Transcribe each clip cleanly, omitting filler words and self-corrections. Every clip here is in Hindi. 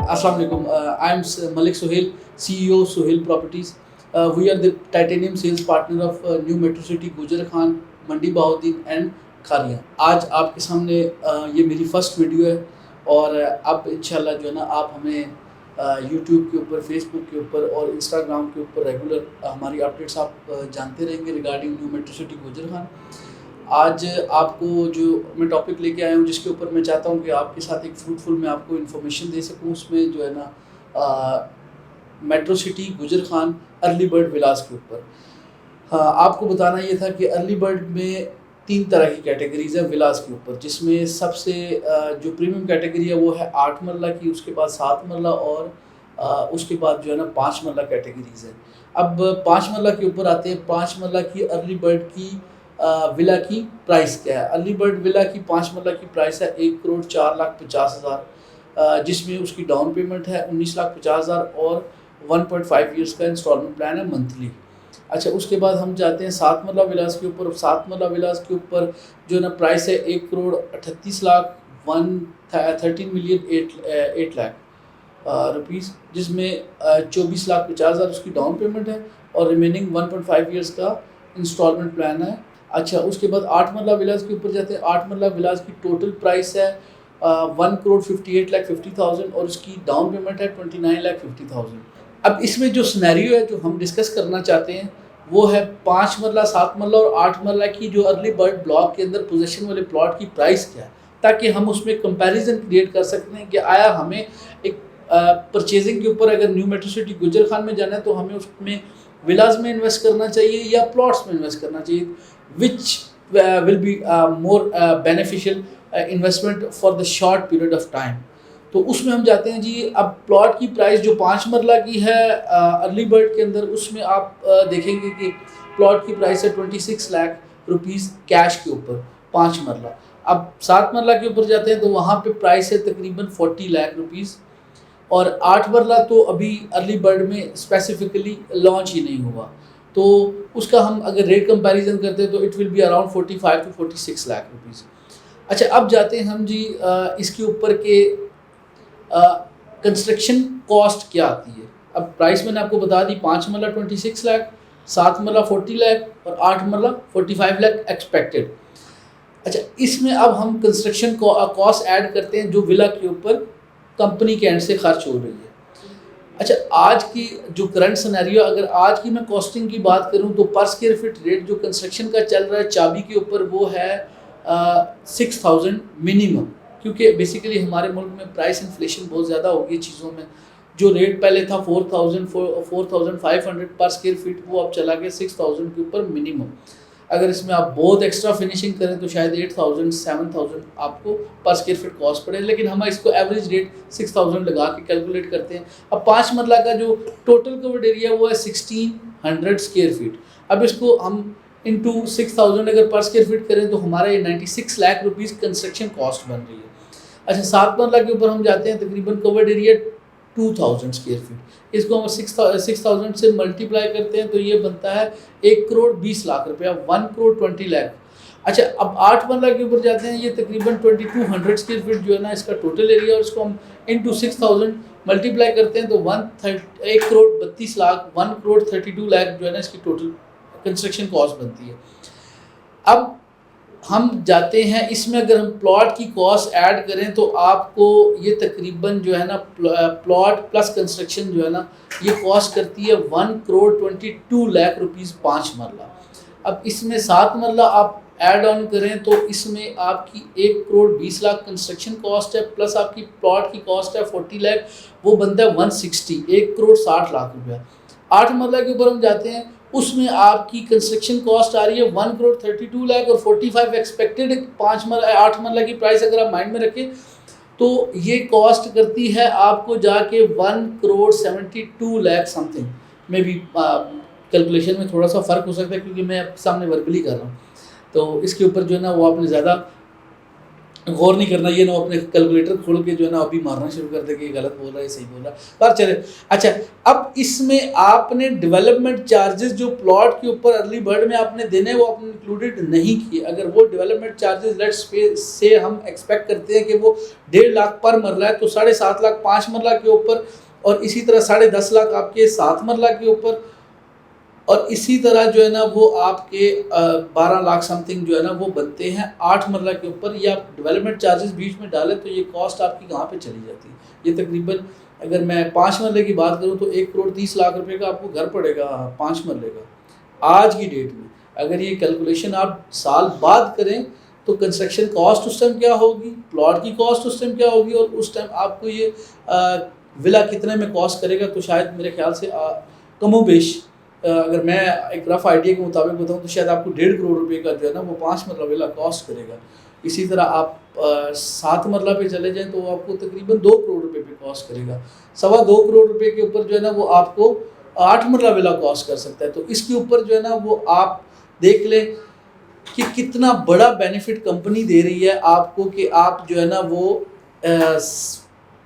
Assalamu alaikum. I am Malik Sohail, CEO Sohail Properties. We are the titanium sales partner of New Metro City, Gujar Khan, Mandi Bahauddin and Kharian. आज आपके सामने ये मेरी फर्स्ट वीडियो है और अब इंशाल्लाह जो है ना आप हमें यूट्यूब के ऊपर, फेसबुक के ऊपर और इंस्टाग्राम के ऊपर रेगुलर हमारी अपडेट्स आप जानते रहेंगे रिगार्डिंग न्यू मेट्रो सिटी गुजर खान। आज आपको जो मैं टॉपिक लेके आया हूँ जिसके ऊपर मैं चाहता हूँ कि आपके साथ एक फ्रूटफुल मैं आपको इन्फॉर्मेशन दे सकूँ, उसमें जो है ना मेट्रो सिटी गुजर खान अर्ली बर्ड विलास के ऊपर। हाँ, आपको बताना ये था कि अर्ली बर्ड में 3 तरह की कैटेगरीज है विलास के ऊपर, जिसमें सबसे जो प्रीमियम कैटेगरी है वो है 8 मरला की, उसके बाद 7 मरला और उसके बाद जो है ना 5 मरला कैटेगरीज है। अब 5 मरला के ऊपर आते हैं। 5 मरला की अर्ली बर्ड की विला की प्राइस क्या है। अर्ली बर्ड विला की 5 मरला की प्राइस है 1,04,50,000, जिसमें उसकी डाउन पेमेंट है 19,50,000 और 1.5 ईयर्स का इंस्टॉलमेंट प्लान है मंथली। अच्छा, उसके बाद हम जाते हैं 7 मरला विलास के ऊपर। 7 मरला विलास के ऊपर जो है ना प्राइस है 1,38,00,000 13,8 लाख रुपीज़, जिसमें 24,50,000 उसकी डाउन पेमेंट है और रिमेनिंग 1.5 ईयर्स का इंस्टॉलमेंट प्लान है। अच्छा, उसके बाद 8 मरला विलास के ऊपर जाते हैं। 8 मरला विलास की टोटल प्राइस है 1,58,50,000 और उसकी डाउन पेमेंट है 29,50,000। अब इसमें जो सिनेरियो है जो हम डिस्कस करना चाहते हैं वो है 5 मरला, 7 मरला और 8 मरला की जो अर्ली बर्ड ब्लॉक के अंदर पोजीशन वाले प्लॉट की प्राइस क्या है, ताकि हम उसमें कंपैरिजन क्रिएट कर सकते हैं कि आया हमें एक परचेजिंग के ऊपर अगर न्यू मेट्रो सिटी गुजर खान में जाना है तो हमें उसमें विलास में इन्वेस्ट करना चाहिए या प्लॉट्स में इन्वेस्ट करना चाहिए, which will be more beneficial investment for the short period of time. तो उसमें हम जाते हैं जी। अब प्लॉट की प्राइस जो 5 मरला की है अर्ली बर्ड के अंदर, उसमें आप देखेंगे कि प्लॉट की प्राइस है 26 लाख रुपीज़ कैश के ऊपर 5 मरला। अब 7 मरला के ऊपर जाते हैं तो वहाँ पे प्राइस है तकरीबन 40 लाख रुपीज़ और 8 मरला तो अभी अर्ली बर्ड में स्पेसिफिकली लॉन्च ही नहीं हुआ, तो उसका हम अगर रेट कंपैरिजन करते हैं तो it will be around 45 to 46 lakh rupees. अच्छा, अब जाते हैं हम जी इसके ऊपर के कंस्ट्रक्शन कॉस्ट क्या आती है। अब प्राइस मैंने आपको बता दी, 5 मरला 26 लाख, 7 मरला 40 लाख और 8 मरला 45 लाख एक्सपेक्टेड। अच्छा, इसमें अब हम कंस्ट्रक्शन कॉस्ट ऐड करते हैं जो विला के ऊपर कंपनी के एंड से खर्च हो रही है। अच्छा, आज की जो करंट सिनेरियो, अगर आज की मैं कॉस्टिंग की बात करूं तो पर स्क्वायर फीट रेट जो कंस्ट्रक्शन का चल रहा है चाबी के ऊपर वो है 6,000 मिनिमम, क्योंकि बेसिकली हमारे मुल्क में प्राइस इन्फ्लेशन बहुत ज़्यादा हो गई चीज़ों में। जो रेट पहले था 4,500 पर स्क्वायर फीट, वो अब चला गया 6,000 के ऊपर मिनिमम। अगर इसमें आप बहुत एक्स्ट्रा फिनिशिंग करें तो शायद 8,000 7,000 आपको पर स्क्वायर फीट कॉस्ट पड़े, लेकिन हम इसको एवरेज रेट 6,000 लगा के कैलकुलेट करते हैं। अब 5 मरला का जो टोटल कवर्ड एरिया वो है 1,600 स्क्वायर फीट। अब इसको हम इंटू 6,000 अगर पर स्क्वायर फीट करें तो हमारा ये 96 लाख रुपीज़ कंस्ट्रक्शन कॉस्ट बन रही है। अच्छा, 7 मरला के ऊपर हम जाते हैं, तकरीबन कवर्ड एरिया 2,000 स्क्वायर फीट। इसको हम 6,000 से मल्टीप्लाई करते हैं तो ये बनता है 1,20,00,000 रुपया, 1,20,00,000 लाख। अच्छा, अब 8 मरला के ऊपर जाते हैं, ये तकरीबन 2,200 स्क्वायर फीट जो है ना इसका टोटल एरिया, और इसको हम इंटू 6,000 मल्टीप्लाई करते हैं तो 1,32,00,000 1,32,00,000 जो है ना इसकी टोटल कंस्ट्रक्शन कॉस्ट बनती है। अब हम जाते हैं इसमें, अगर हम प्लॉट की कॉस्ट ऐड करें तो आपको ये तकरीबन जो है ना प्लॉट प्लस कंस्ट्रक्शन जो है ना ये कॉस्ट करती है 1,22,00,000 रुपीज़ 5 मरला। अब इसमें 7 मरला आप ऐड ऑन करें तो इसमें आपकी 1,20,00,000 कंस्ट्रक्शन कॉस्ट है, प्लस आपकी प्लॉट की कॉस्ट है 40 लाख, वो बनता है 160 1,60,00,000 रुपया। 8 मरला के ऊपर हम जाते हैं, उसमें आपकी कंस्ट्रक्शन कॉस्ट आ रही है 1,32,00,000 और 45 एक्सपेक्टेड 8 मरला की प्राइस अगर आप माइंड में रखें तो ये कॉस्ट करती है आपको जाके 1,72,00,000 समथिंग। मे बी कैलकुलेशन में थोड़ा सा फ़र्क हो सकता है क्योंकि मैं सामने वर्बली कर रहा हूँ, तो इसके ऊपर जो है ना वो आपने ज़्यादा गौर नहीं करना, ये ना अपने कैलकुलेटर खोल के जो है ना अभी मारना शुरू कर दे कि गलत बोल रहा है सही बोल रहा है, पर चले। अच्छा, अब इसमें आपने डेवलपमेंट चार्जेस जो प्लॉट के ऊपर अर्ली बर्ड में आपने देने वो आपने इंक्लूडेड नहीं किए। अगर वो डेवलपमेंट चार्जेस लेट्स से हम एक्सपेक्ट करते हैं कि वो 1.5 लाख पर मरला है, तो 7.5 लाख 5 मरला के ऊपर, और इसी तरह 10.5 लाख आपके 7 मरला के ऊपर, और इसी तरह जो है ना वो आपके 12 लाख समथिंग जो है ना वो बनते हैं 8 मरला के ऊपर। ये आप डेवलपमेंट चार्जेस बीच में डालें तो ये कॉस्ट आपकी कहाँ पे चली जाती है। ये तकरीबन अगर मैं 5 मरले की बात करूँ तो 1,30,00,000 रुपए का आपको घर पड़ेगा 5 मरले का आज की डेट में। अगर ये कैलकुलेशन आप साल बाद करें तो कंस्ट्रक्शन कॉस्ट उस टाइम क्या होगी, प्लॉट की कॉस्ट उस टाइम क्या होगी, और उस टाइम आपको ये विला कितने में कॉस्ट करेगा, तो शायद मेरे ख्याल से कमोबेश अगर मैं एक रफ आइडिया के मुताबिक बताऊं तो शायद आपको 1.5 करोड़ रुपए का जो है ना वो 5 मरला विला कॉस्ट करेगा। इसी तरह आप 7 मरला पे चले जाएं तो वो आपको तकरीबन 2 करोड़ रुपए पे कॉस्ट करेगा। 2.25 करोड़ रुपए के ऊपर जो है ना वो आपको 8 मरला विला कॉस्ट कर सकता है। तो इसके ऊपर जो है ना वो आप देख लें कि कितना बड़ा बेनिफिट कंपनी दे रही है आपको, कि आप जो है ना वो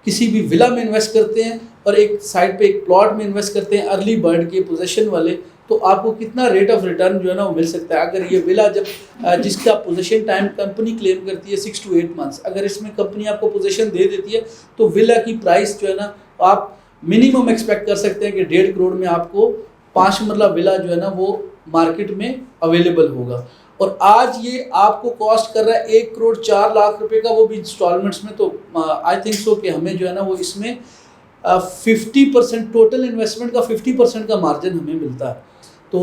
किसी भी विला में इन्वेस्ट करते हैं और एक साइड पे एक प्लॉट में इन्वेस्ट करते हैं अर्ली बर्ड के पोजीशन वाले, तो आपको कितना रेट ऑफ रिटर्न जो है ना वो मिल सकता है। अगर ये विला जब जिसका पोजीशन टाइम कंपनी क्लेम करती है 6 to 8 मंथ्स, अगर इसमें कंपनी आपको पोजीशन दे देती है तो विला की प्राइस जो है ना आप मिनिमम एक्सपेक्ट कर सकते हैं कि 1.5 करोड़ में आपको 5 मरला विला जो है ना वो मार्केट में अवेलेबल होगा। और आज ये आपको कॉस्ट कर रहा है 1,04,00,000 रुपए का, वो भी इंस्टॉलमेंट्स में। तो आई थिंक सो कि हमें जो है ना वो इसमें 50% टोटल इन्वेस्टमेंट का 50% का मार्जिन हमें मिलता है। तो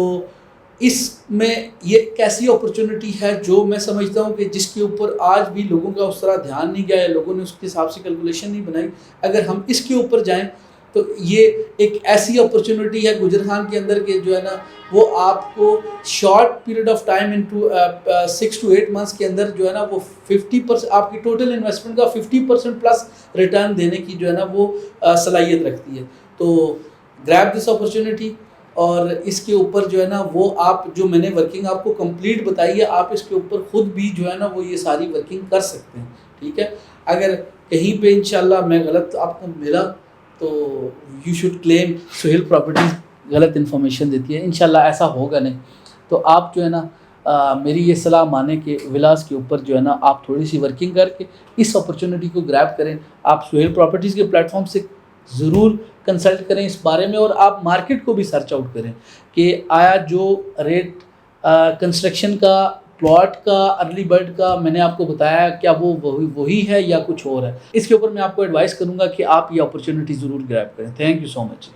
इसमें ये एक ऐसी अपॉर्चुनिटी है जो मैं समझता हूँ कि जिसके ऊपर आज भी लोगों का उस तरह ध्यान नहीं गया है, लोगों ने उसके हिसाब से कैलकुलेशन नहीं बनाई। अगर हम इसके ऊपर जाएं तो ये एक ऐसी अपॉर्चुनिटी है गुजरान के अंदर के जो है ना वो आपको short period of time into 6 to 8 months के अंदर जो है ना वो 50% आपकी टोटल इन्वेस्टमेंट का 50% प्लस रिटर्न देने की जो है ना वो सलाहियत रखती है। तो ग्रैब दिस अपॉर्चुनिटी, और इसके ऊपर जो है ना वो आप जो मैंने वर्किंग आपको कंप्लीट बताई है, आप इसके ऊपर खुद भी जो है ना वो ये सारी वर्किंग कर सकते हैं। ठीक है, अगर कहीं पे इंशाल्लाह मैं गलत आपको मिला तो you should claim Suhel properties गलत इन्फॉर्मेशन देती है। इंशाल्लाह ऐसा होगा नहीं। तो आप जो है ना मेरी ये सलाह माने कि विलास के ऊपर जो है ना आप थोड़ी सी वर्किंग करके इस अपॉर्चुनिटी को ग्रैब करें। आप सुहेल प्रॉपर्टीज़ के प्लेटफॉर्म से ज़रूर कंसल्ट करें इस बारे में, और आप मार्केट को भी सर्च आउट करें कि आया जो रेट कंस्ट्रक्शन का, प्लॉट का, अर्ली बर्ड का मैंने आपको बताया क्या वो वही है या कुछ और है। इसके ऊपर मैं आपको एडवाइस करूंगा कि आप ये अपॉर्चुनिटी ज़रूर ग्रैब करें। Thank you so much.